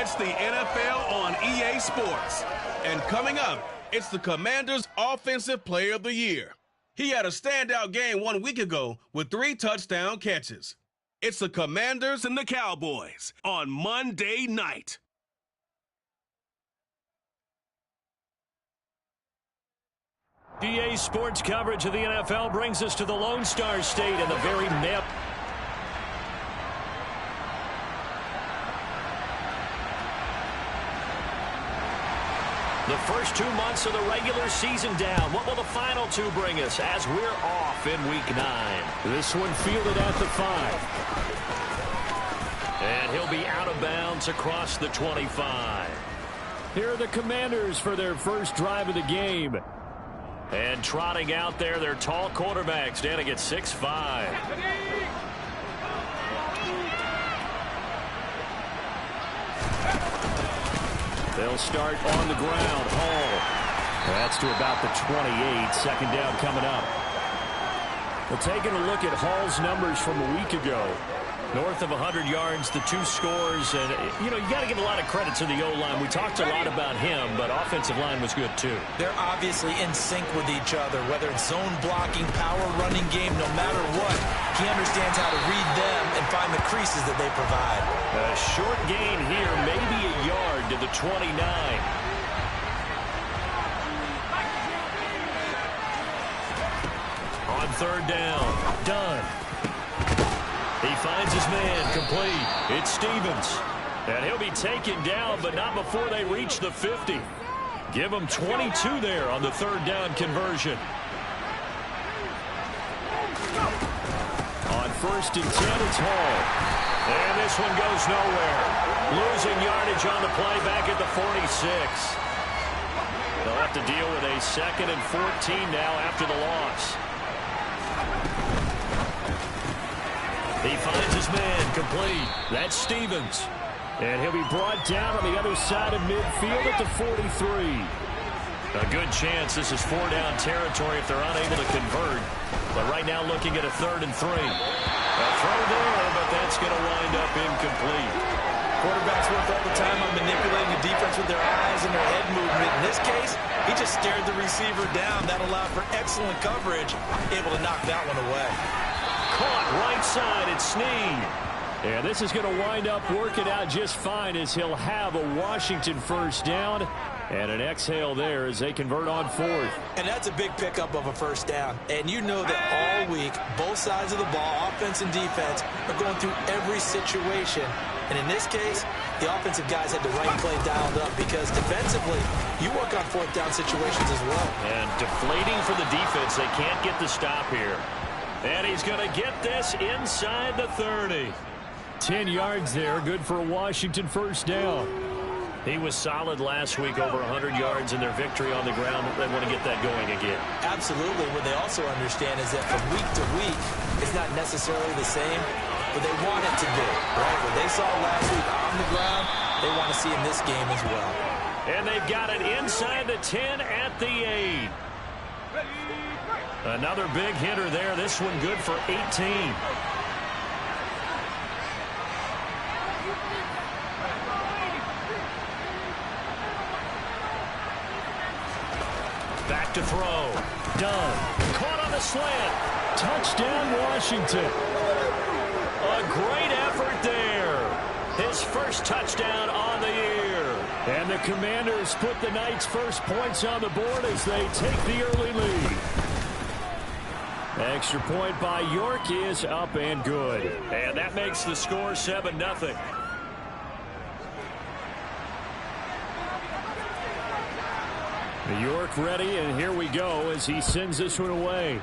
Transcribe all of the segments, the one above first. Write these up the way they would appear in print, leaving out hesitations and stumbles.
It's the NFL on EA Sports. And coming up, it's the Commanders' Offensive Player of the Year. He had a standout game 1 week ago with 3 touchdown catches. It's the Commanders and the Cowboys on Monday night. EA Sports coverage of the NFL brings us to the Lone Star State and the very map. The first 2 months of the regular season down. What will the final 2 bring us as we're off in Week 9? This one fielded at the 5. And he'll be out of bounds across the 25. Here are the Commanders for their first drive of the game. And trotting out there, their tall quarterback standing at 6'5". They'll start on the ground. Hall. That's to about the 28. Second down coming up. Well, taking a look at Hall's numbers from a week ago. North of 100 yards, the 2 scores. And, you got to give a lot of credit to the O-line. We talked a lot about him, but offensive line was good, too. They're obviously in sync with each other, whether it's zone blocking, power running game, no matter what. He understands how to read them and find the creases that they provide. A short gain here, maybe a yard to the 29. On third down, done. He finds his man, complete. It's Stevens. And he'll be taken down, but not before they reach the 50. Give him 22 there on the third down conversion. On first and 10, it's Hall. And this one goes nowhere. Losing yardage on the play back at the 46. They'll have to deal with a 2nd and 14 now after the loss. He finds his man, complete. That's Stevens. And he'll be brought down on the other side of midfield at the 43. A good chance this is 4-down territory if they're unable to convert. But right now looking at a 3rd and 3. A throw there, but that's going to wind up incomplete. Quarterbacks work all the time on manipulating the defense with their eyes and their head movement. In this case, he just stared the receiver down. That allowed for excellent coverage, able to knock that one away. Caught right side, it's Snead. And this is going to wind up working out just fine as he'll have a Washington first down. And an exhale there as they convert on 4th. And that's a big pickup of a first down. And you know that all week, both sides of the ball, offense and defense, are going through every situation. And in this case, the offensive guys had the right play dialed up because defensively, you work on 4th down situations as well. And deflating for the defense. They can't get the stop here. And he's going to get this inside the 30. 10 yards there, good for a Washington first down. He was solid last week, over 100 yards in their victory on the ground. They want to get that going again. Absolutely. What they also understand is that from week to week, it's not necessarily the same, but they want it to be, right? What they saw last week on the ground, they want to see in this game as well. And they've got it inside the 10 at the 8. Another big hitter there. This one good for 18. Back to throw. Done. Caught on the slant. Touchdown, Washington. A great effort there. His first touchdown on the year. And the Commanders put the night's first points on the board as they take the early lead. Extra point by York is up and good. And that makes the score 7-0. York ready, and here we go as he sends this one away.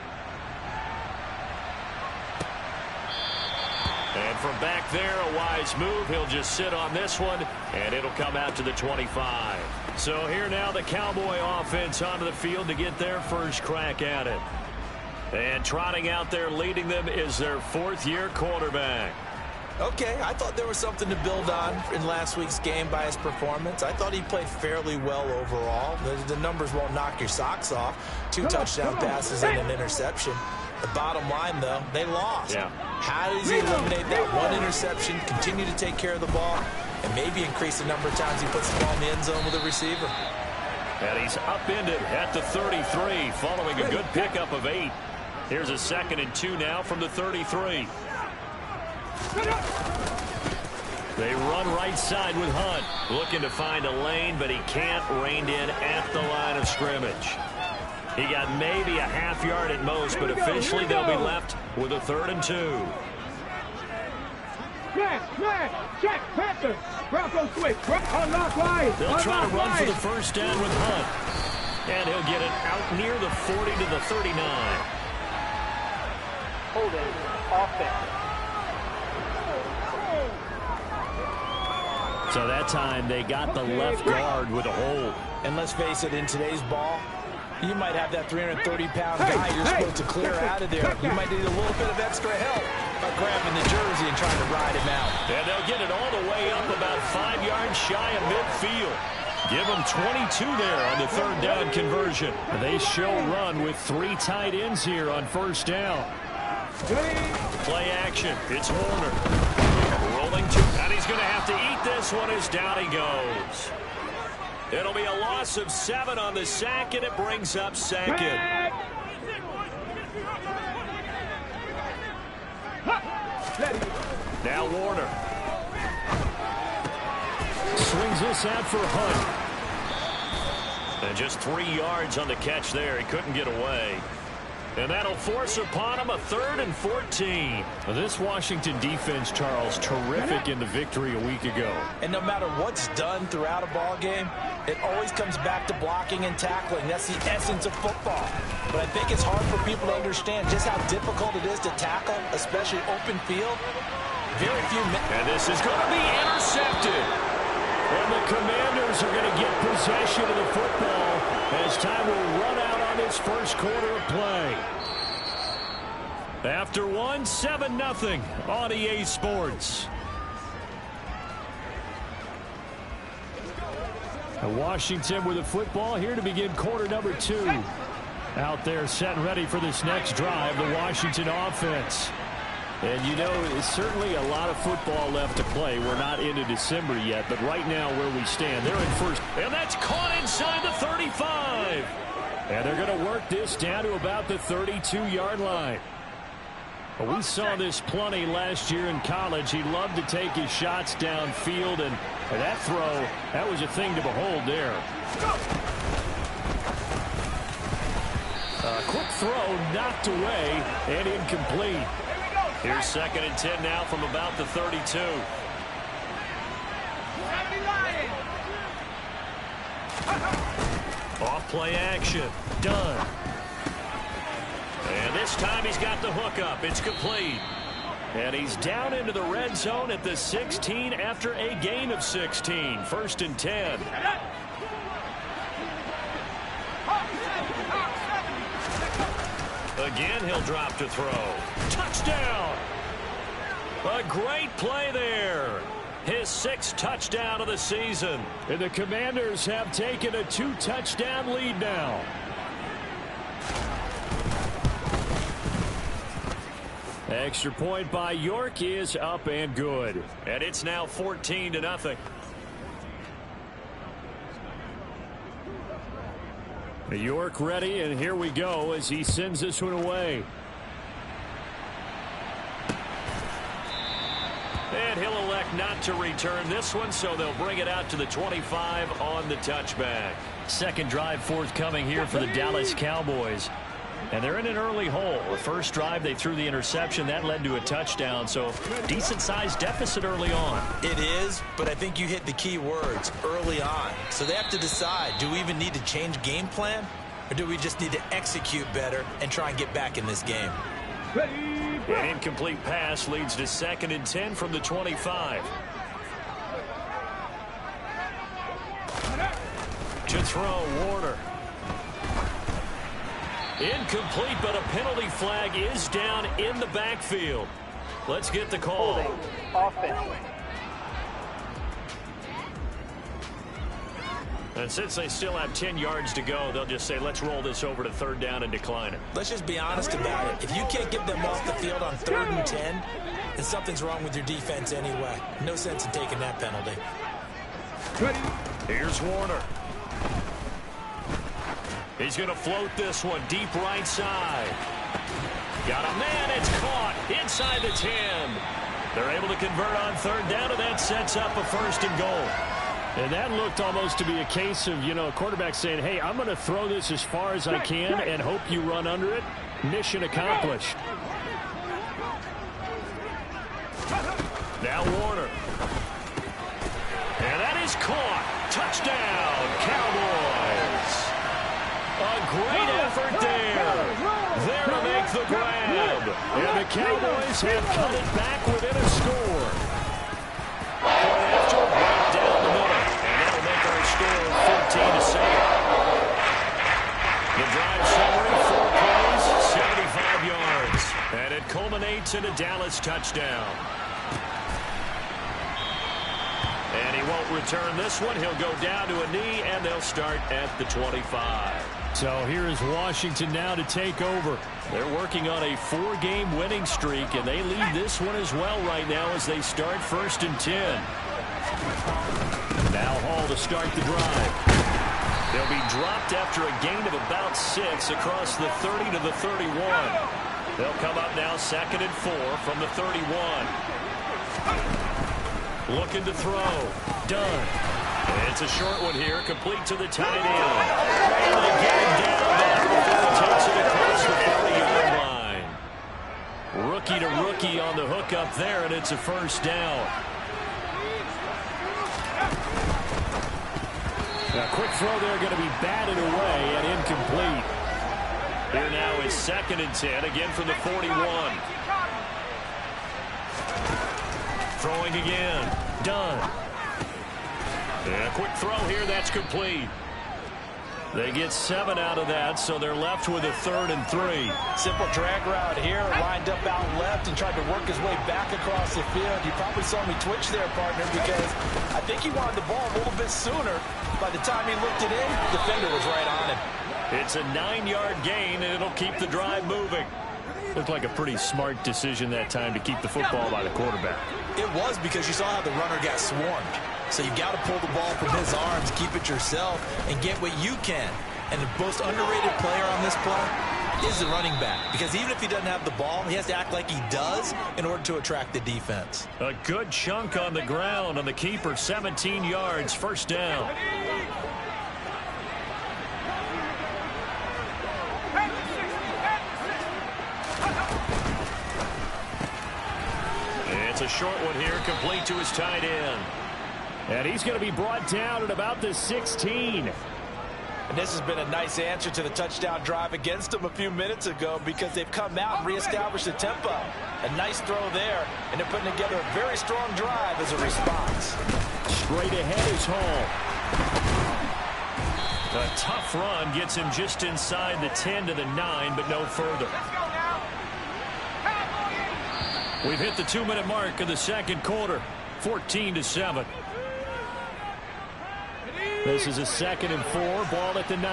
And from back there, a wise move. He'll just sit on this one, and it'll come out to the 25. So here now the Cowboy offense onto the field to get their first crack at it. And trotting out there leading them is their 4th-year quarterback. Okay, I thought there was something to build on in last week's game by his performance. I thought he played fairly well overall. The numbers won't knock your socks off. 2 touchdown passes and an interception. The bottom line, though, they lost. Yeah. How does he eliminate that one interception, continue to take care of the ball? and maybe increase the number of times he puts the ball in the end zone with a receiver. And he's upended at the 33 following a good pickup of 8. Here's a 2nd and 2 now from the 33. They run right side with Hunt. Looking to find a lane, but he can't. Reined in at the line of scrimmage. He got maybe a half yard at most, but officially they'll be left with a 3rd and 2. Check, Panther. Bronco switch. Unlock line. They'll try to run for the first down with Hunt. And he'll get it out near the 40 to the 39. Holding offense. So that time they got the left guard with a hold. And let's face it, in today's ball, you might have that 330-pound guy you're supposed to clear out of there. You might need a little bit of extra help by grabbing the jersey and trying to ride him out. And they'll get it all the way up about 5 yards shy of midfield. Give them 22 there on the 3rd down conversion. They show run with 3 tight ends here on 1st down. Play action. It's Warner. Rolling to, and he's going to have to eat this one as down he goes. It'll be a loss of 7 on the sack, and it brings up 2nd. Now Warner. Swings this out for Hunt. And just 3 yards on the catch there. He couldn't get away. And that'll force upon him a 3rd and 14. Well, this Washington defense, Charles, terrific in the victory a week ago. And no matter what's done throughout a ball game, it always comes back to blocking and tackling. That's the essence of football. But I think it's hard for people to understand just how difficult it is to tackle, especially open field. Very few minutes. And this is going to be intercepted. And the Commanders are going to get possession of the football as time will run out on this first quarter of play. After 1, 7-0 on EA Sports. Washington with the football here to begin quarter number 2. Out there set and ready for this next drive, the Washington offense. And, you know, it's certainly a lot of football left to play. We're not into December yet, but right now where we stand, they're in first. And that's caught inside the 35. And they're going to work this down to about the 32-yard line. Well, we saw this plenty last year in college. He loved to take his shots downfield, and that throw, that was a thing to behold there. A quick throw knocked away and incomplete. Here's 2nd and 10 now from about the 32. Off play action. Done. And this time he's got the hook up. It's complete. And he's down into the red zone at the 16 after a gain of 16. 1st and 10. Again, he'll drop to throw. Touchdown! A great play there. His 6th touchdown of the season. And the Commanders have taken a 2-touchdown lead now. Extra point by York is up and good. And it's now 14-0. York ready, and here we go as he sends this one away. And he'll elect not to return this one, so they'll bring it out to the 25 on the touchback. 2nd drive forthcoming here for the Dallas Cowboys. And they're in an early hole. The first drive, they threw the interception. That led to a touchdown, so decent-sized deficit early on. It is, but I think you hit the key words, early on. So they have to decide, do we even need to change game plan, or do we just need to execute better and try and get back in this game? An incomplete pass leads to 2nd and 10 from the 25. To throw, Warner. Incomplete, but a penalty flag is down in the backfield. Let's get the call. Holding offense. And since they still have 10 yards to go, they'll just say, let's roll this over to 3rd down and decline it. Let's just be honest about it. If you can't get them off the field on 3rd and 10, and something's wrong with your defense anyway. No sense in taking that penalty. Here's Warner. He's going to float this one deep right side. Got a man. It's caught inside the 10. They're able to convert on third down, and that sets up a 1st and goal. And that looked almost to be a case of, a quarterback saying, hey, I'm going to throw this as far as I can and hope you run under it. Mission accomplished. Now Warner. And that is caught. Touchdown, Cowboys. A great effort there. There to make the grab. And the Cowboys have cut it back within a score. Point after, right down the middle. And that'll make our score 14-7. The drive summary, 4 plays, 75 yards. And it culminates in a Dallas touchdown. And he won't return this one. He'll go down to a knee, and they'll start at the 25. So here is Washington now to take over. They're working on a 4-game winning streak, and they lead this one as well right now as they start 1st and 10. Now Hall to start the drive. They'll be dropped after a gain of about 6 across the 30 to the 31. They'll come up now 2nd and 4 from the 31. Looking to throw. Done. It's a short one here, complete to the tight end. And they get him down now before he takes it across the 40-yard line. Rookie to rookie on the hook up there, and it's a 1st down. A quick throw there going to be batted away and incomplete. Here now is 2nd and 10, again from the 41. Throwing again. Done. And a quick throw here. That's complete. They get 7 out of that, so they're left with a 3rd and 3. Simple drag route here. Lined up out left and tried to work his way back across the field. You probably saw me twitch there, partner, because I think he wanted the ball a little bit sooner. By the time he looked it in, the defender was right on him. It's a 9-yard gain, and it'll keep the drive moving. Looked like a pretty smart decision that time to keep the football by the quarterback. It was, because you saw how the runner got swarmed. So you got to pull the ball from his arms, keep it yourself, and get what you can. And the most underrated player on this play is the running back. Because even if he doesn't have the ball, he has to act like he does in order to attract the defense. A good chunk on the ground on the keeper, 17 yards, 1st down. It's a short one here, complete to his tight end. And he's going to be brought down at about the 16. And this has been a nice answer to the touchdown drive against them a few minutes ago, because they've come out and reestablished the tempo. A nice throw there, and they're putting together a very strong drive as a response. Straight ahead is Hall. A tough run gets him just inside the 10 to the 9, but no further. We've hit the 2-minute mark of the 2nd quarter, 14-7. This is a 2nd and 4, ball at the 9.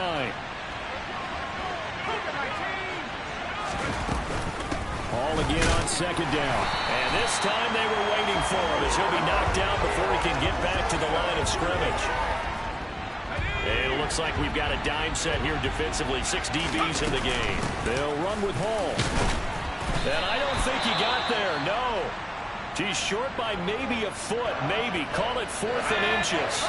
Hall again on 2nd down. And this time they were waiting for him, as he'll be knocked down before he can get back to the line of scrimmage. And it looks like we've got a dime set here defensively. 6 DBs in the game. They'll run with Hall. And I don't think he got there, no. He's short by maybe a foot, maybe. Call it 4th and inches.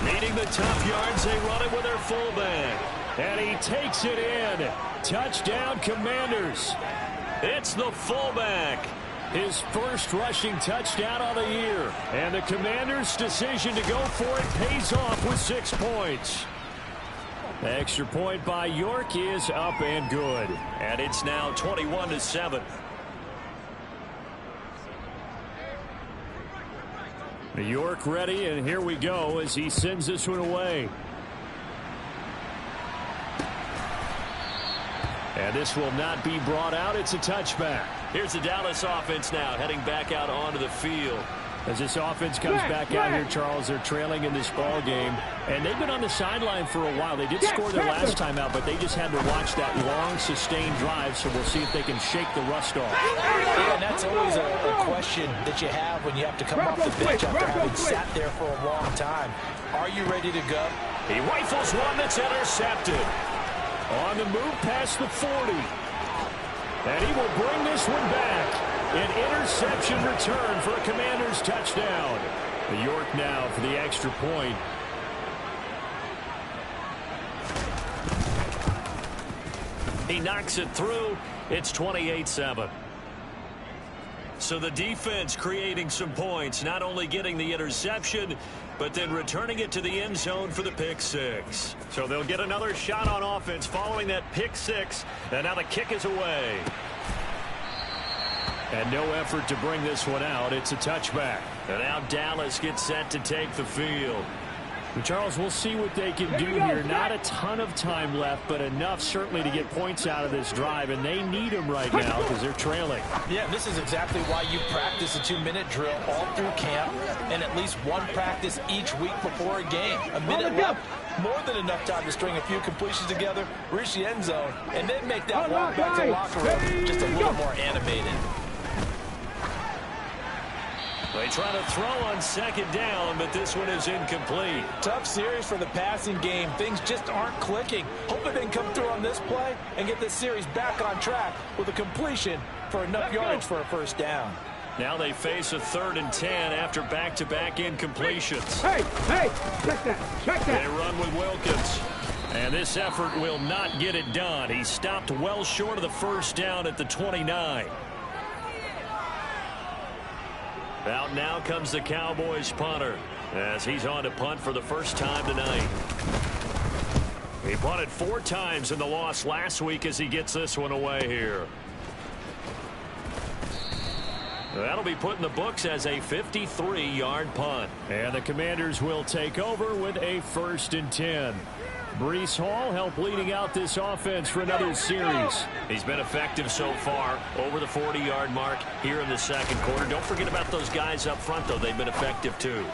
Needing the tough yards, they run it with their fullback. And he takes it in. Touchdown, Commanders. It's the fullback. His first rushing touchdown of the year. And the Commanders' decision to go for it pays off with 6 points. The extra point by York is up and good. And it's now 21-7. York ready, and here we go as he sends this one away. And this will not be brought out. It's a touchback. Here's the Dallas offense now heading back out onto the field. As this offense comes back out here, Charles, they're trailing in this ball game, and they've been on the sideline for a while. They did score their last time out, but they just had to watch that long, sustained drive, so we'll see if they can shake the rust off. Yeah, and that's always a question that you have when you have to come off the bench after having sat there for a long time. Are you ready to go? He rifles one that's intercepted. On the move past the 40. And he will bring this one back. An interception return for a Commanders touchdown. York now for the extra point. He knocks it through. It's 28-7. So the defense creating some points, not only getting the interception, but then returning it to the end zone for the pick six. So they'll get another shot on offense following that pick six, and now the kick is away. And no effort to bring this one out. It's a touchback. And now Dallas gets set to take the field. And Charles, we'll see what they can do here. Not a ton of time left, but enough certainly to get points out of this drive, and they need them right now because they're trailing. Yeah, this is exactly why you practice a 2-minute drill all through camp and at least one practice each week before a game. A minute left, more than enough time to string a few completions together, reach the end zone, and then make that walk back to the locker room just a little more animated. They try to throw on second down, but this one is incomplete. Tough series for the passing game. Things just aren't clicking. Hoping they can come through on this play and get this series back on track with a completion for enough yardage for a first down. Now they face a 3rd and 10 after back-to-back incompletions. Hey, check that. They run with Wilkins. And this effort will not get it done. He stopped well short of the first down at the 29. Out now comes the Cowboys punter as he's on to punt for the first time tonight. He punted 4 times in the loss last week as he gets this one away here. That'll be put in the books as a 53-yard punt. And the Commanders will take over with a 1st and 10. Breece Hall helped leading out this offense for another series. He's been effective so far, over the 40-yard mark here in the second quarter. Don't forget about those guys up front, though. They've been effective, too.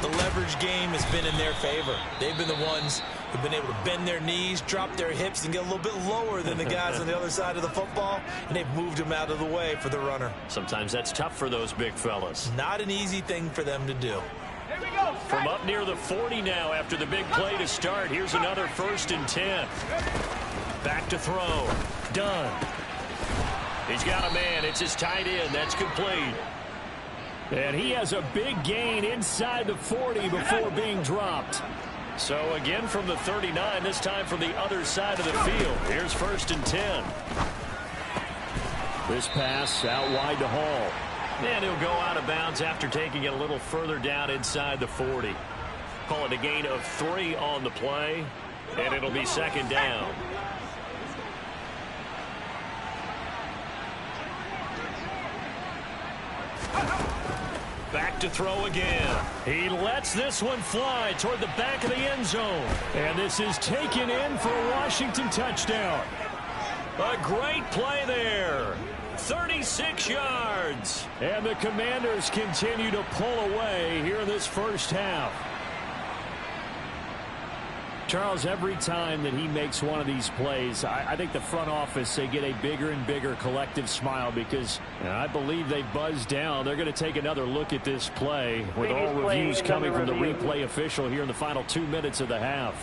The leverage game has been in their favor. They've been the ones who've been able to bend their knees, drop their hips, and get a little bit lower than the guys on the other side of the football, and they've moved them out of the way for the runner. Sometimes that's tough for those big fellas. Not an easy thing for them to do. From up near the 40 now after the big play to start. Here's another 1st and 10. Back to throw. Done. He's got a man. It's his tight end. That's complete. And he has a big gain inside the 40 before being dropped. So again from the 39, this time from the other side of the field. Here's 1st and 10. This pass out wide to Hall. And he'll go out of bounds after taking it a little further down inside the 40. Call it a gain of 3 on the play, and it'll be 2nd down. Back to throw again. He lets this one fly toward the back of the end zone. And this is taken in for a Washington touchdown. A great play there. 36 yards. And the Commanders continue to pull away here in this first half. Charles, every time that he makes one of these plays, I think the front office, they get a bigger and bigger collective smile because I believe they buzzed down. They're going to take another look at this play with all reviews coming from the replay official here in the final 2 minutes of the half.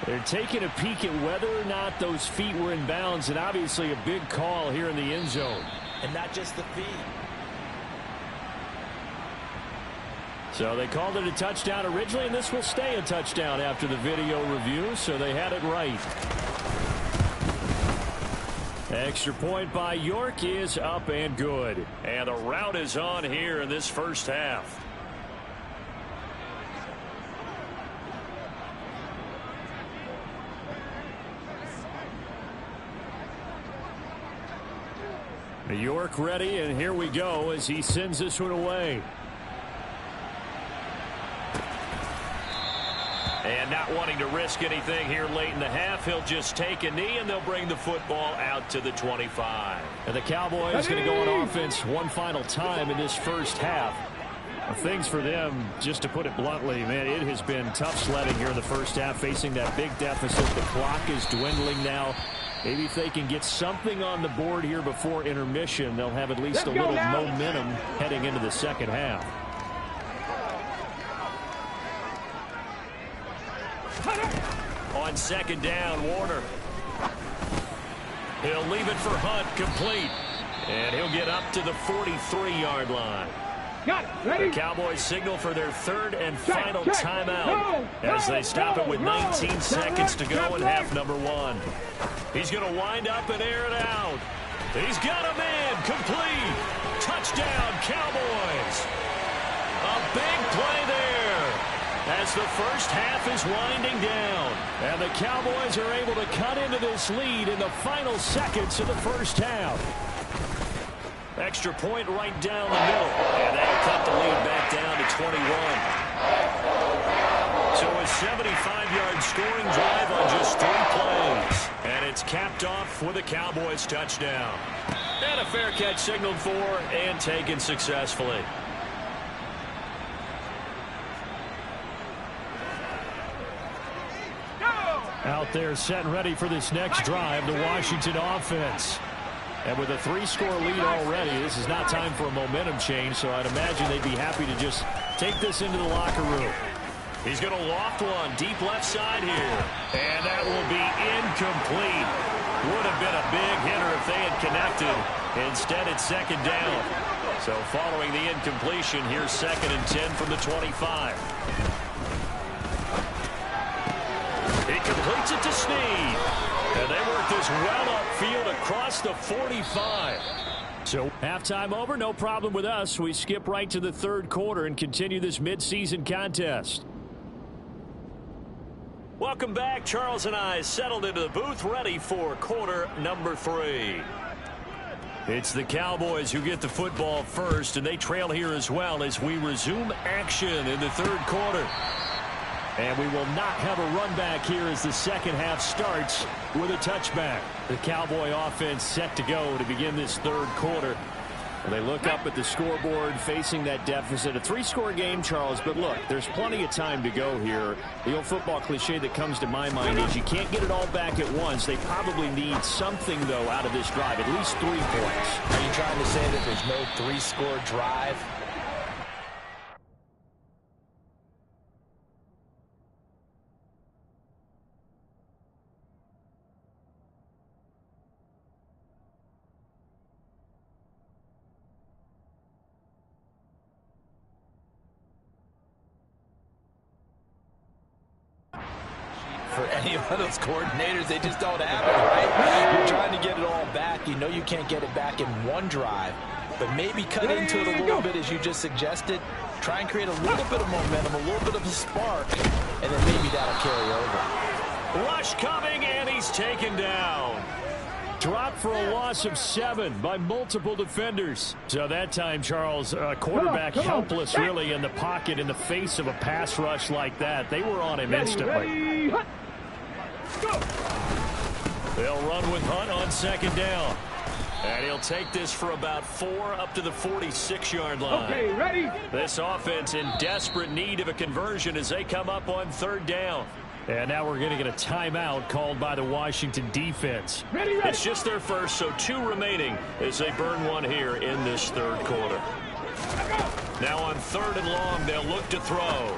They're taking a peek at whether or not those feet were in bounds, and obviously a big call here in the end zone. And not just the feet. So they called it a touchdown originally, and this will stay a touchdown after the video review, so they had it right. Extra point by York is up and good. And the route is on here in this first half. York ready, and here we go as he sends this one away. And not wanting to risk anything here late in the half, he'll just take a knee, and they'll bring the football out to the 25. And the Cowboys going to go on offense one final time in this first half. Things for them, just to put it bluntly, man, it has been tough sledding here in the first half, facing that big deficit. The clock is dwindling now. Maybe if they can get something on the board here before intermission, they'll have at least a little momentum heading into the second half. On second down, Warner. He'll leave it for Hunt, complete. And he'll get up to the 43-yard line. The Cowboys signal for their third and final timeout as they stop it with 19 seconds to go in half number one. He's going to wind up and air it out. He's got a man, complete. Touchdown, Cowboys. A big play there as the first half is winding down. And the Cowboys are able to cut into this lead in the final seconds of the first half. Extra point right down the middle. And that'll cut the lead back down to 21. So a 75-yard scoring drive on just 3 plays. And it's capped off with a Cowboys touchdown. And a fair catch signaled for and taken successfully. Out there set and ready for this next drive, the Washington offense. And with a 3-score lead already, this is not time for a momentum change, so I'd imagine they'd be happy to just take this into the locker room. He's going to loft one deep left side here. And that will be incomplete. Would have been a big hitter if they had connected. Instead, it's second down. So following the incompletion, here's 2nd and 10 from the 25. He completes it to Snead. And they work this well upfield across the 45. So halftime over, no problem with us. We skip right to the third quarter and continue this midseason contest. Welcome back. Charles and I settled into the booth, ready for quarter number 3. It's the Cowboys who get the football first, and they trail here as well as we resume action in the third quarter. And we will not have a run back here as the second half starts with a touchback. The Cowboy offense set to go to begin this third quarter. And they look up at the scoreboard facing that deficit. A 3-score game, Charles, but look, there's plenty of time to go here. The old football cliche that comes to my mind is you can't get it all back at once. They probably need something, though, out of this drive, at least 3 points. Are you trying to say that there's no 3-score drive? For any of those coordinators, they just don't have it, right? You're trying to get it all back. You know you can't get it back in one drive, but maybe cut into it a little bit as you just suggested. Try and create a little bit of momentum, a little bit of a spark, and then maybe that'll carry over. Rush coming, and he's taken down. Dropped for a loss of 7 by multiple defenders. So that time, Charles, quarterback helpless really in the pocket in the face of a pass rush like that. They were on him instantly. They'll run with Hunt on second down. And he'll take this for about 4 up to the 46-yard line. Okay, ready? This offense in desperate need of a conversion as they come up on third down. And now we're going to get a timeout called by the Washington defense. Ready. It's just their first, so 2 remaining as they burn one here in this third quarter. Now on third and long, they'll look to throw.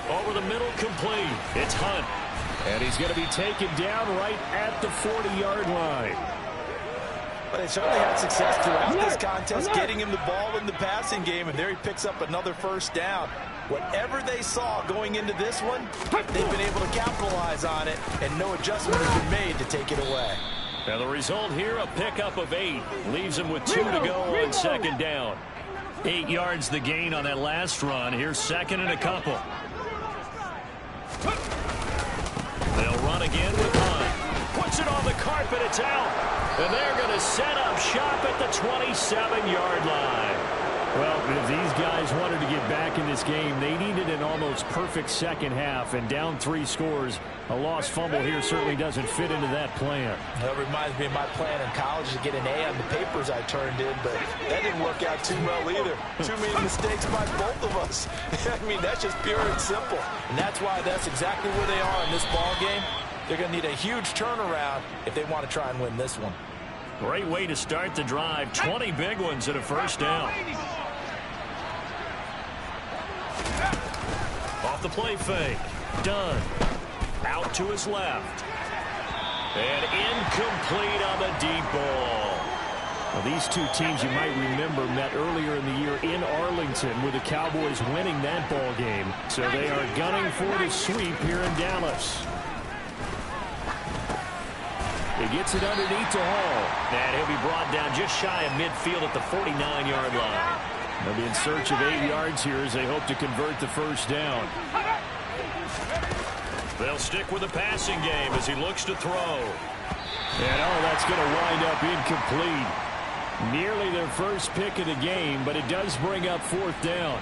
Over the middle, complete. It's Hunt. And he's going to be taken down right at the 40-yard line. But they certainly had success throughout this contest, getting him the ball in the passing game, and there he picks up another first down. Whatever they saw going into this one, they've been able to capitalize on it, and no adjustment has been made to take it away. Now the result here, a pickup of 8. Leaves them with 2 to go on second down. 8 yards the gain on that last run. Here's second and a couple. They'll run again with Hunt. Puts it on the carpet, it's out. And they're going to set up shop at the 27-yard line. Well, if these guys wanted to get back in this game, they needed an almost perfect second half, and down 3 scores. A lost fumble here certainly doesn't fit into that plan. That reminds me of my plan in college to get an A on the papers I turned in, but that didn't work out too well either. Too many mistakes by both of us. I mean, that's just pure and simple. And that's why that's exactly where they are in this ball game. They're going to need a huge turnaround if they want to try and win this one. Great way to start the drive. 20 big ones and a first down. Off the play fake. Done. Out to his left. And incomplete on the deep ball. Well, these two teams, you might remember, met earlier in the year in Arlington with the Cowboys winning that ball game. So they are gunning for the sweep here in Dallas. He gets it underneath to Hall. And he'll be brought down just shy of midfield at the 49-yard line. They'll be in search of 8 yards here as they hope to convert the first down. They'll stick with the passing game as he looks to throw. And that's going to wind up incomplete. Nearly their first pick of the game, but it does bring up 4th down.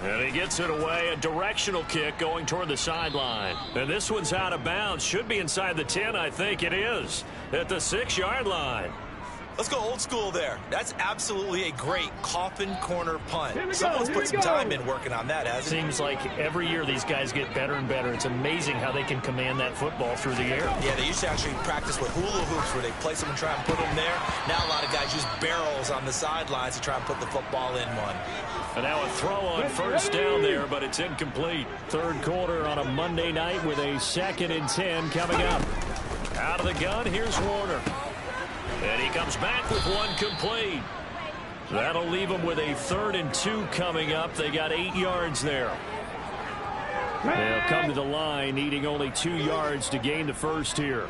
And he gets it away, a directional kick going toward the sideline. And this one's out of bounds. Should be inside the 10, I think it is. At the 6-yard line. Let's go old school there. That's absolutely a great coffin corner punt. Someone's put some time in working on that, hasn't it? Seems like every year these guys get better and better. It's amazing how they can command that football through the air. Yeah, they used to actually practice with hula hoops where they place them and try and put them there. Now a lot of guys use barrels on the sidelines to try and put the football in one. And now a throw on first down there, but it's incomplete. Third quarter on a Monday night with a 2nd and 10 coming up. Out of the gun, here's Warner. And he comes back with one complete. That'll leave them with a 3rd and 2 coming up. They got 8 yards there. They'll come to the line, needing only 2 yards to gain the first here.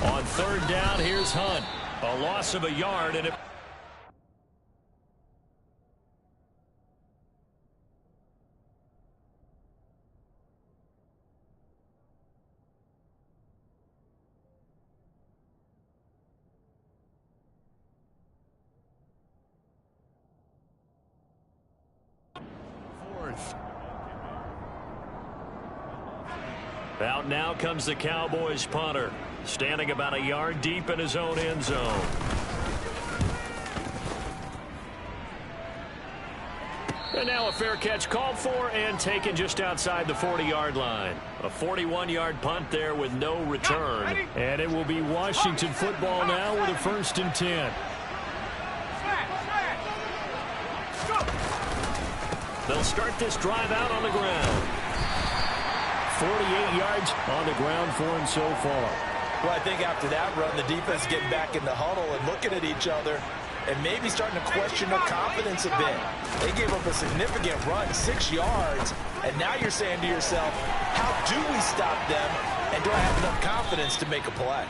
On 3rd down, here's Hunt. A loss of a yard, and it... Out now comes the Cowboys punter, standing about a yard deep in his own end zone. And now a fair catch called for and taken just outside the 40-yard line. A 41-yard punt there with no return. And it will be Washington football now with a 1st and 10. They'll start this drive out on the ground. 48 yards on the ground for him so far. Well, I think after that run, the defense getting back in the huddle and looking at each other and maybe starting to question their confidence a bit. They gave up a significant run, 6 yards, and now you're saying to yourself, how do we stop them, and do I have enough confidence to make a play?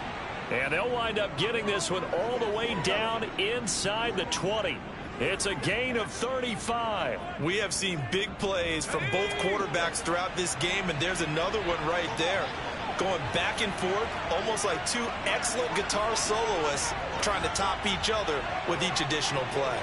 And they'll wind up getting this one all the way down inside the 20. It's a gain of 35. We have seen big plays from both quarterbacks throughout this game, and there's another one right there. Going back and forth, almost like 2 excellent guitar soloists trying to top each other with each additional play.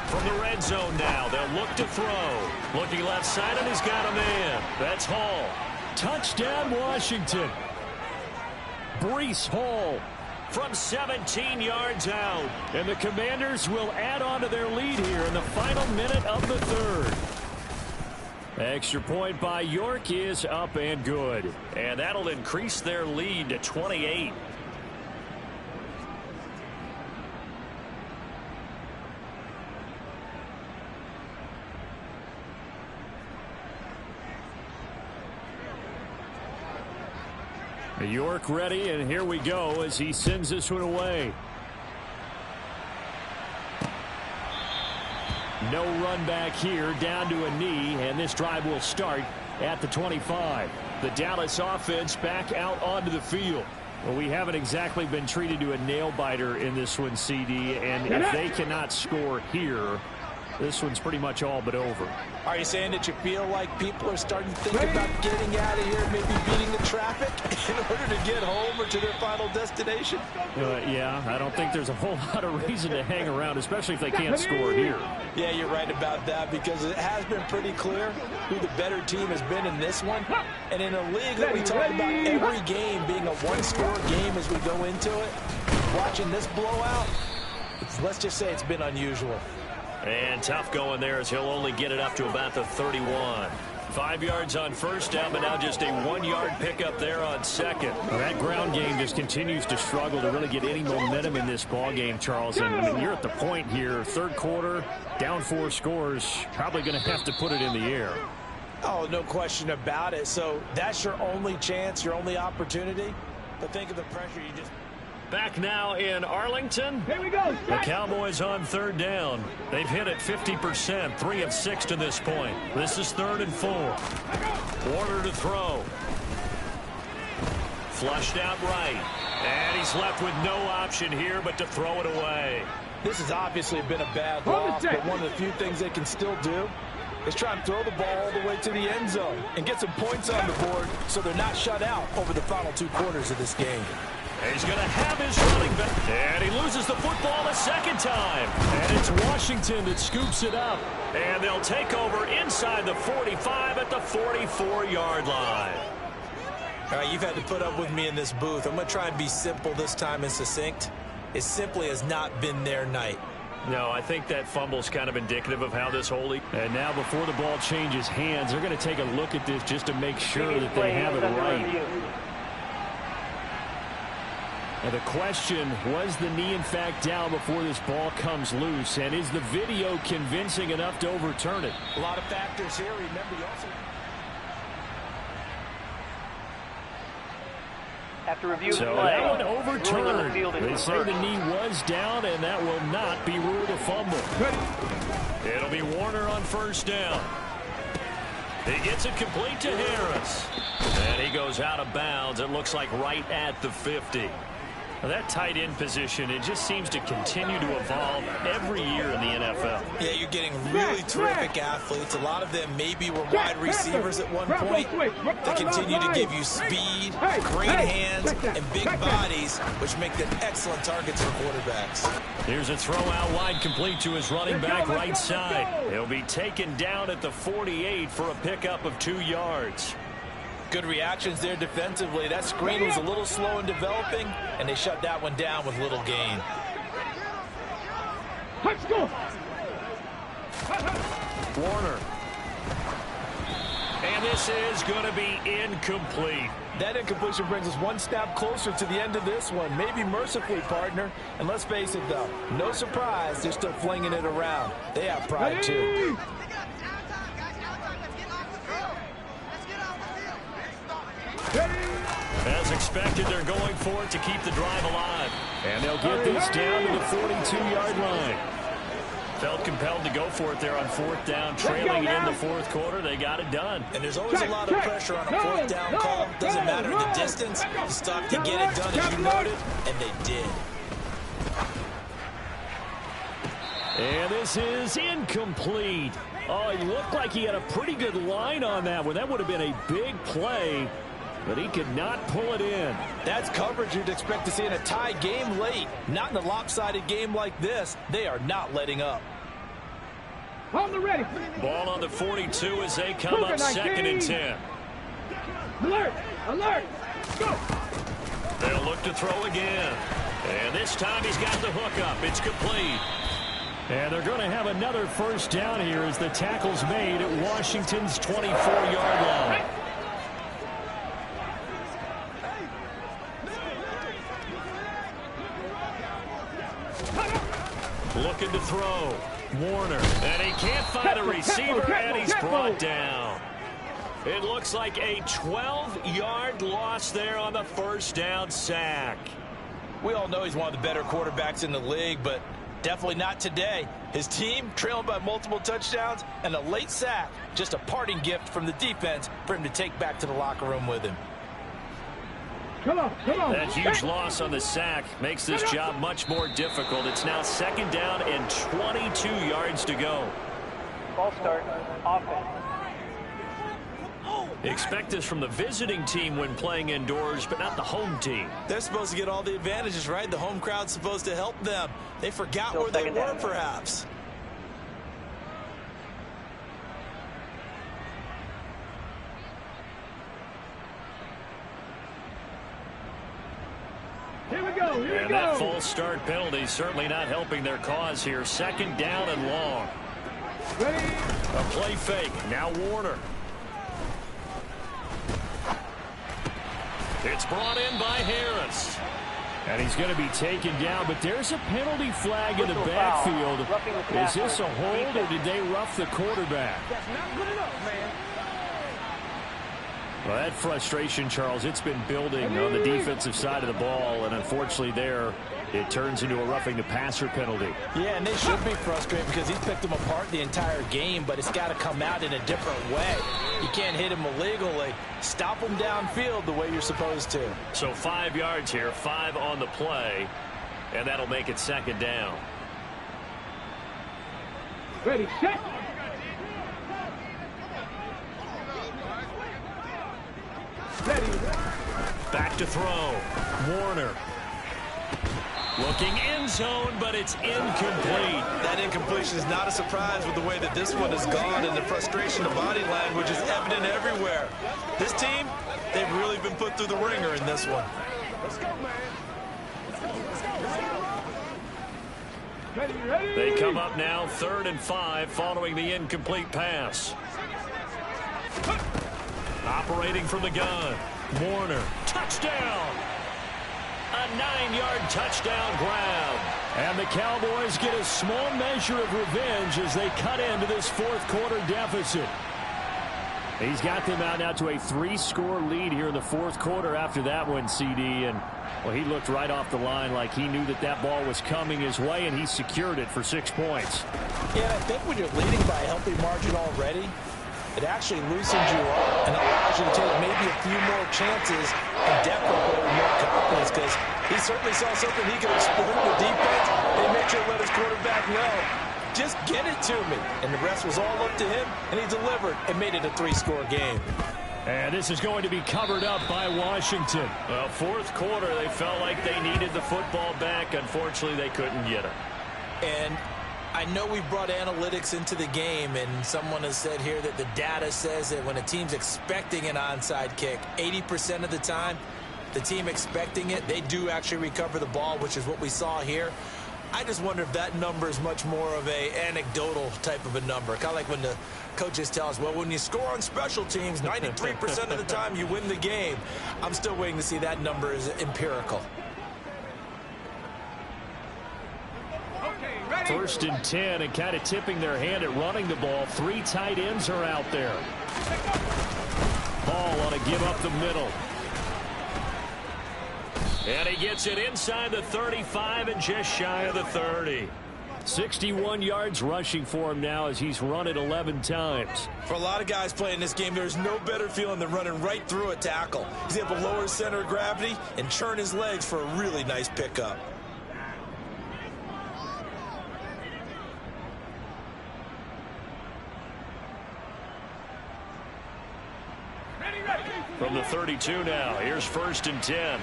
From the red zone now, they'll look to throw. Looking left side, and he's got a man. That's Hall. Touchdown, Washington. Breece Hall from 17 yards out. And the Commanders will add on to their lead here in the final minute of the 3rd. Extra point by York is up and good. And that'll increase their lead to 28. York ready, and here we go as he sends this one away. No run back here, down to a knee, and this drive will start at the 25. The Dallas offense back out onto the field. Well, we haven't exactly been treated to a nail-biter in this one, CD, and if they cannot score here, this one's pretty much all but over. Are you saying that you feel like people are starting to think about getting out of here, maybe beating the traffic in order to get home or to their final destination? Yeah, I don't think there's a whole lot of reason to hang around, especially if they can't score here. Yeah, you're right about that, because it has been pretty clear who the better team has been in this one. And in a league that we talk about every game being a one-score game as we go into it, watching this blowout, let's just say it's been unusual. And tough going there as he'll only get it up to about the 31. 5 yards on first down, but now just a 1-yard pickup there on second. Well, that ground game just continues to struggle to really get any momentum in this ball game, Charles. And I mean, you're at the point here, third quarter, down 4 scores, probably going to have to put it in the air. Oh, no question about it. So that's your only chance, your only opportunity. But think of the pressure you just... Back now in Arlington. Here we go. The Cowboys on third down. They've hit it 50%, 3 of 6 to this point. This is 3rd and 4. Warner to throw. Flushed out right. And he's left with no option here but to throw it away. This has obviously been a bad loss, but one of the few things they can still do is try and throw the ball all the way to the end zone and get some points on the board so they're not shut out over the final 2 quarters of this game. He's going to have his running back. And he loses the football a second time. And it's Washington that scoops it up. And they'll take over inside the 45 at the 44-yard line. All right, you've had to put up with me in this booth. I'm going to try and be simple this time and succinct. It simply has not been their night. No, I think that fumble's kind of indicative of how this whole league... And now before the ball changes hands, they're going to take a look at this just to make sure that they have it right. And the question, was the knee in fact down before this ball comes loose? And is the video convincing enough to overturn it? A lot of factors here. Remember, you also... After review So play, that one overturned. The They say the knee was down, and that will not be ruled a fumble. It'll be Warner on first down. He gets it complete to Harris. And he goes out of bounds. It looks like right at the 50. Now that tight end position, it just seems to continue to evolve every year in the NFL. Yeah, you're getting really terrific athletes. A lot of them maybe were wide receivers at one point. They continue to give you speed, great hands, and big bodies, which make them excellent targets for quarterbacks. Here's a throw out wide complete to his running back right side. He'll be taken down at the 48 for a pickup of 2 yards. Good reactions there defensively. That screen was a little slow in developing, and they shut that one down with little gain. Let's go. Warner. And this is going to be incomplete. That incompletion brings us one step closer to the end of this one. Maybe mercifully, partner. And let's face it, though, no surprise, they're still flinging it around. They have pride, too. As expected, they're going for it to keep the drive alive. And they'll get this down to the 42-yard line. Felt compelled to go for it there on 4th down, trailing it in the 4th quarter. They got it done. And there's always a lot of pressure on a 4th down call. Doesn't matter the distance. You stop to get it done, as you noted, and they did. And this is incomplete. Oh, it looked like he had a pretty good line on that one. That would have been a big play, but he could not pull it in. That's coverage you'd expect to see in a tie game late. Not in a lopsided game like this. They are not letting up. On the ready. Ball on the 42 as they come up 2nd and 10. Alert! Alert! Go! They'll look to throw again. And this time he's got the hook up. It's complete. And they're going to have another first down here as the tackle's made at Washington's 24-yard line. Looking to throw. Warner. And he can't find a receiver, and he's brought down. It looks like a 12-yard loss there on the first down sack. We all know he's one of the better quarterbacks in the league, but definitely not today. His team trailing by multiple touchdowns, and a late sack, just a parting gift from the defense for him to take back to the locker room with him. Come on, come on. That huge loss on the sack makes this job much more difficult. It's now 2nd down and 22 yards to go. False start. Offense. Expect this from the visiting team when playing indoors, but not the home team. They're supposed to get all the advantages, right? The home crowd's supposed to help them. They forgot Still where they second were, down. perhaps. Here we go. Here we And go. that false start penalty certainly not helping their cause here. Second down and long. Ready. A play fake. Now Warner. It's brought in by Harris. And he's going to be taken down, but there's a penalty flag in the backfield. Is this a hold, or did they rough the quarterback? That's not good enough, man. Well, that frustration, Charles, it's been building on the defensive side of the ball, and unfortunately there, it turns into a roughing the passer penalty. Yeah, and they should be frustrated because he's picked them apart the entire game, but it's got to come out in a different way. You can't hit him illegally. Stop him downfield the way you're supposed to. So 5 yards here, 5 on the play, and that'll make it second down. Ready, set. Ready. Back to throw. Warner. Looking end zone, but it's incomplete. That incompletion is not a surprise with the way that this one has gone, and the frustration of body language is evident everywhere. This team, they've really been put through the ringer in this one. Let's go, man. Ready, ready. They come up now 3rd and 5 following the incomplete pass. Operating from the gun. Warner. Touchdown. A 9-yard touchdown grab. And the Cowboys get a small measure of revenge as they cut into this 4th quarter deficit. He's got them out now to a 3-score lead here in the 4th quarter after that one, CD. And, well, he looked right off the line like he knew that that ball was coming his way, and he secured it for 6 points. Yeah, and I think when you're leading by a healthy margin already, it actually loosens you up and allows you to take maybe a few more chances and definitely with more confidence, because he certainly saw something he could exploit with defense and make sure to let his quarterback know, just get it to me. And the rest was all up to him, and he delivered and made it a 3-score game. And this is going to be covered up by Washington. Well, 4th quarter, they felt like they needed the football back. Unfortunately, they couldn't get it. And I know we brought analytics into the game, and someone has said here that the data says that when a team's expecting an onside kick, 80% of the time, the team expecting it, they do actually recover the ball, which is what we saw here. I just wonder if that number is much more of a anecdotal type of a number. Kind of like when the coaches tell us, well, when you score on special teams, 93% of the time you win the game. I'm still waiting to see that number is empirical. 1st and 10, and kind of tipping their hand at running the ball. 3 tight ends are out there. Ball on a give up the middle. And he gets it inside the 35 and just shy of the 30. 61 yards rushing for him now as he's run it 11 times. For a lot of guys playing this game, there's no better feeling than running right through a tackle. He's able to lower his center of gravity and churn his legs for a really nice pickup. From the 32 now, here's 1st and 10.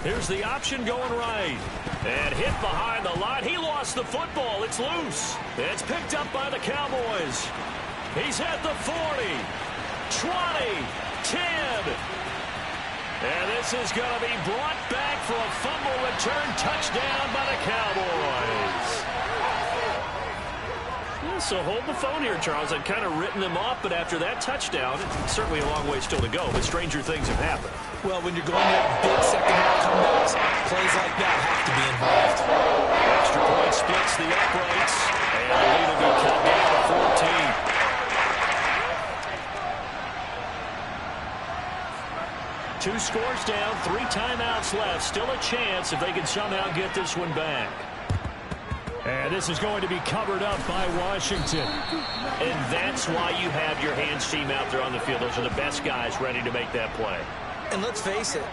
Here's the option going right. And hit behind the line. He lost the football. It's loose. It's picked up by the Cowboys. He's at the 40, 20, 10. And this is going to be brought back for a fumble return touchdown by the Cowboys. So hold the phone here, Charles. I'd kind of written them off, but after that touchdown, it's certainly a long way still to go, but stranger things have happened. Well, when you're going to have big second-half comebacks, plays like that have to be involved. Extra point splits the uprights, and the lead will be cut down to 14. 2 scores down, 3 timeouts left. Still a chance if they can somehow get this one back. And this is going to be covered up by Washington. And that's why you have your hands team out there on the field. Those are the best guys ready to make that play. And let's face it,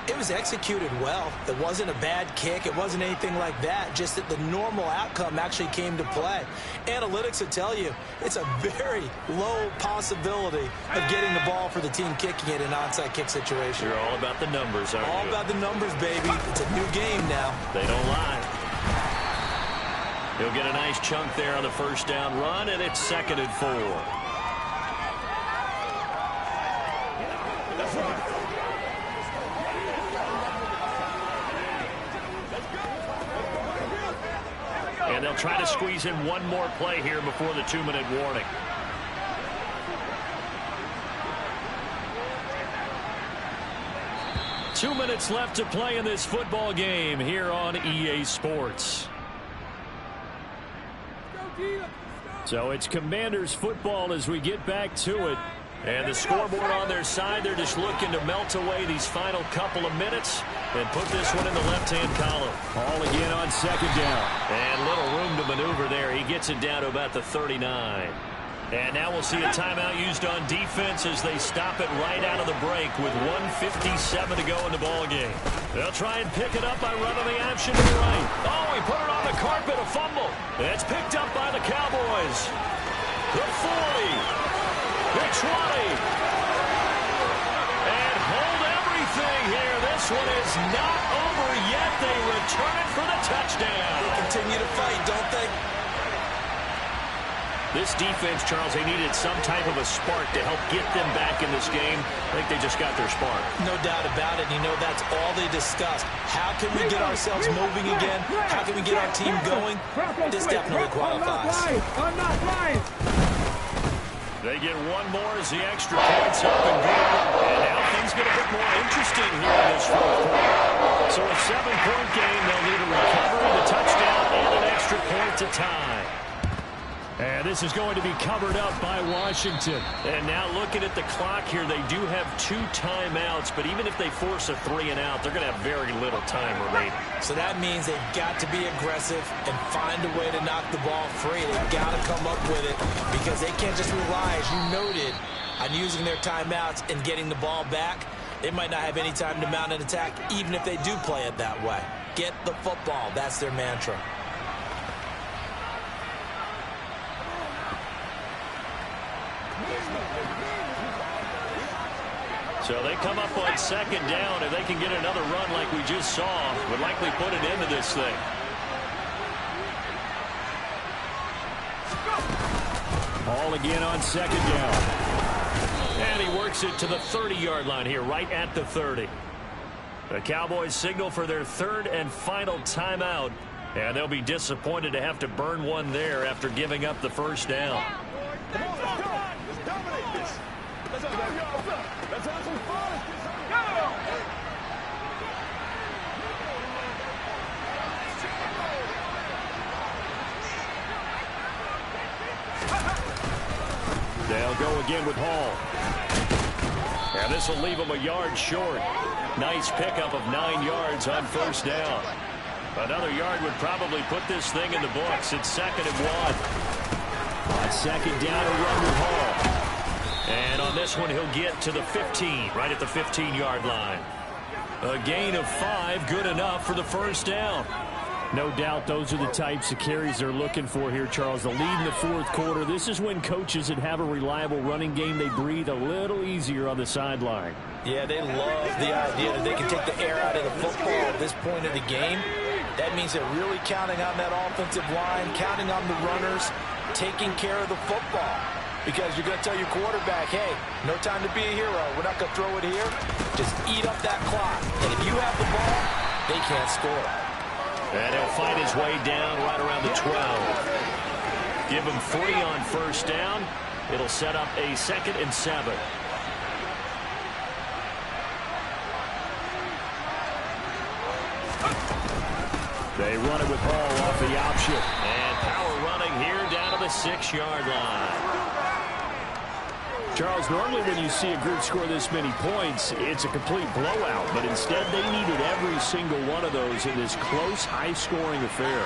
It was executed well. It wasn't a bad kick. It wasn't anything like that. Just that the normal outcome actually came to play. Analytics will tell you it's a very low possibility of getting the ball for the team kicking it in an onside kick situation. You're all about the numbers, aren't you? All about the numbers, baby. It's a new game now. They don't lie. He'll get a nice chunk there on the first down run, and it's 2nd and 4. And they'll try to squeeze in one more play here before the 2-minute warning. Two minutes left to play in this football game here on EA Sports. So it's Commanders football as we get back to it. And the scoreboard on their side, they're just looking to melt away these final couple of minutes and put this one in the left-hand column. All again on 2nd down. And little room to maneuver there. He gets it down to about the 39. And now we'll see a timeout used on defense as they stop it right out of the break with 1:57 to go in the ball game. They'll try and pick it up by running the option to the right. Oh, he put it on the carpet, a fumble. It's picked up by the Cowboys. The 40. The 20. And hold everything here. This one is not over yet. They return it for the touchdown. They continue to fight, don't they? This defense, Charles, they needed some type of a spark to help get them back in this game. I think they just got their spark. No doubt about it. You know, that's all they discussed. How can we get ourselves moving again? How can we get our team going? This definitely qualifies. They get one more as the extra point's up and good. And now things get a bit more interesting here in this fourth quarter. So a 7-point game, they'll need a recovery, the touchdown, and an extra point to tie. And this is going to be covered up by Washington. And now looking at the clock here, they do have 2 timeouts, but even if they force a 3-and-out, they're going to have very little time remaining. So that means they've got to be aggressive and find a way to knock the ball free. They've got to come up with it because they can't just rely, as you noted, on using their timeouts and getting the ball back. They might not have any time to mount an attack, even if they do play it that way. Get the football. That's their mantra. So they come up on 2nd down. If they can get another run like we just saw, would likely put an end to this thing. All again on 2nd down. And he works it to the 30-yard line here, right at the 30. The Cowboys signal for their 3rd and final timeout. And they'll be disappointed to have to burn one there after giving up the first down. They'll go again with Hall. And this will leave them a yard short. Nice pickup of 9 yards on first down. Another yard would probably put this thing in the books. It's 2nd and 1. On 2nd down, a run with Hall. And on this one, he'll get to the 15, right at the 15-yard line. A gain of 5, good enough for the first down. No doubt those are the types of carries they're looking for here, Charles. The lead in the fourth quarter. This is when coaches that have a reliable running game, they breathe a little easier on the sideline. Yeah, they love the idea that they can take the air out of the football at this point of the game. That means they're really counting on that offensive line, counting on the runners, taking care of the football. Because you're going to tell your quarterback, hey, no time to be a hero. We're not going to throw it here. Just eat up that clock. And if you have the ball, they can't score. And he'll find his way down right around the 12. Give him 3 on first down. It'll set up a 2nd and 7. They run it with Hall off the option. And power running here down to the 6-yard line. Charles, normally when you see a group score this many points, it's a complete blowout. But instead, they needed every single one of those in this close, high-scoring affair.